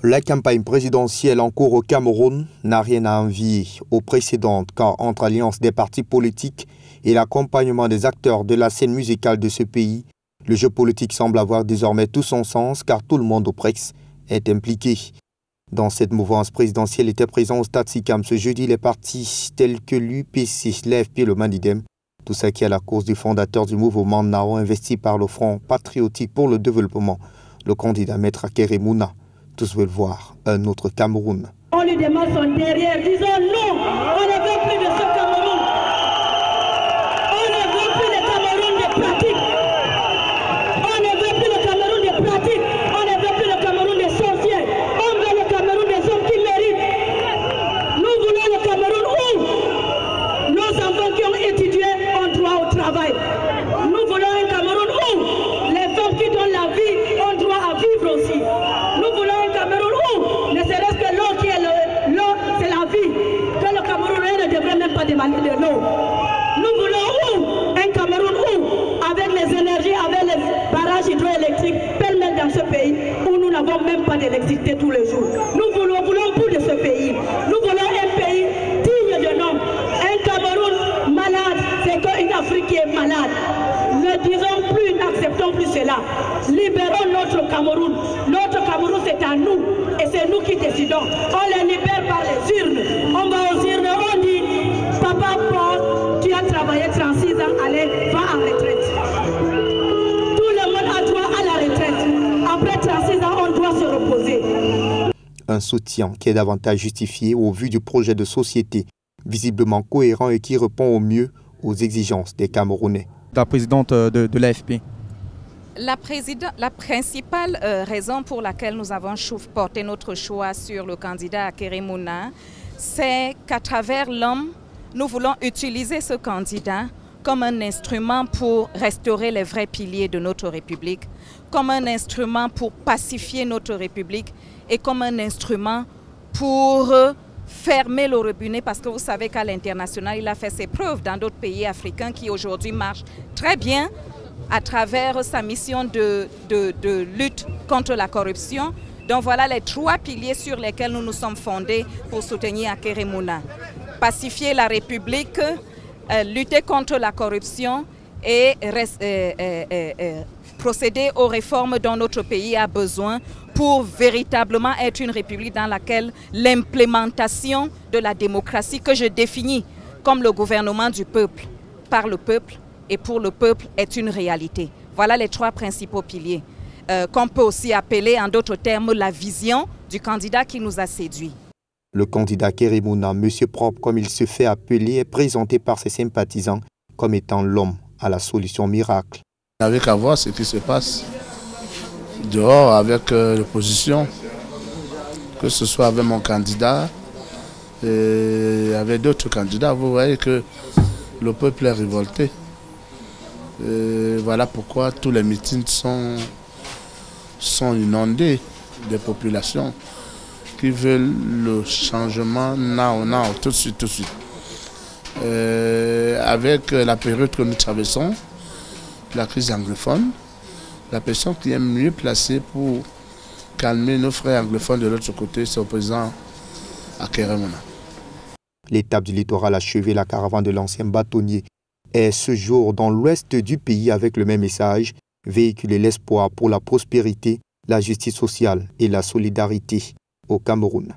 La campagne présidentielle en cours au Cameroun n'a rien à envier aux précédentes, car entre alliance des partis politiques et l'accompagnement des acteurs de la scène musicale de ce pays, le jeu politique semble avoir désormais tout son sens, car tout le monde au Prex est impliqué. Dans cette mouvance présidentielle étaient présents au Stade Sicam ce jeudi les partis tels que l'UPC, l'AFP et le Mandidem, tout ça qui est à la cause du fondateur du mouvement Nao investi par le Front patriotique pour le développement, le candidat Maître Akeré Mouna. Tous veulent voir un autre Cameroun. On lui demande son derrière, disons non, on ne veut plus de ce Cameroun. On ne veut plus le Cameroun des pratiques. On ne veut plus le Cameroun des pratiques. On ne veut plus le Cameroun des sorciers. On veut le Cameroun des hommes qui méritent. Nous voulons le Cameroun où nos enfants qui ont étudié ont droit au travail. Nous voulons un Cameroun où les femmes qui donnent la vie ont droit à vivre aussi. Nous voulons un Cameroun où, ne serait-ce que l'eau qui est l'eau, c'est la vie, que le Camerounais ne devrait même pas demander de l'eau. Nous voulons où un Cameroun où, avec les énergies, avec les barrages hydroélectriques, pêle-mêle dans ce pays, où nous n'avons même pas d'électricité tous les jours. Nous voulons plus de ce pays. Nous voulons un pays digne de nom. Un Cameroun malade, c'est qu'une Afrique qui est malade. Ne disons plus, n'acceptons plus cela. Libérons notre Cameroun. Notre Cameroun, c'est à nous. Et c'est nous qui décidons. On les libère par les urnes. On va aux urnes, on dit, papa Paul, tu as travaillé 36 ans, allez, va en retraite. Tout le monde a droit à la retraite. Après 36 ans, on doit se reposer. Un soutien qui est davantage justifié au vu du projet de société, visiblement cohérent et qui répond au mieux aux exigences des Camerounais. La présidente de l'AFP. La principale raison pour laquelle nous avons porté notre choix sur le candidat Akeré Mouna, c'est qu'à travers l'homme, nous voulons utiliser ce candidat comme un instrument pour restaurer les vrais piliers de notre République, comme un instrument pour pacifier notre République et comme un instrument pour fermer le robinet, parce que vous savez qu'à l'international, il a fait ses preuves dans d'autres pays africains qui aujourd'hui marchent très bien à travers sa mission de lutte contre la corruption. Donc voilà les trois piliers sur lesquels nous nous sommes fondés pour soutenir Akeré Mouna. Pacifier la République, lutter contre la corruption et procéder aux réformes dont notre pays a besoin pour véritablement être une république dans laquelle l'implémentation de la démocratie que je définis comme le gouvernement du peuple, par le peuple et pour le peuple est une réalité. Voilà les trois principaux piliers qu'on peut aussi appeler en d'autres termes la vision du candidat qui nous a séduits. Le candidat Akeré Mouna, Monsieur Propre comme il se fait appeler, est présenté par ses sympathisants comme étant l'homme à la solution miracle. On n'avait qu'à voir ce qui se passe dehors avec l'opposition, que ce soit avec mon candidat et avec d'autres candidats. Vous voyez que le peuple est révolté. Et voilà pourquoi tous les meetings sont inondés des populations qui veulent le changement now, tout de suite. Avec la période que nous traversons, la crise anglophone, la personne qui est mieux placée pour calmer nos frères anglophones de l'autre côté, c'est le président Akeré Mouna. L'étape du littoral achevée, la caravane de l'ancien bâtonnier est ce jour dans l'ouest du pays avec le même message, véhiculer l'espoir pour la prospérité, la justice sociale et la solidarité au Cameroun.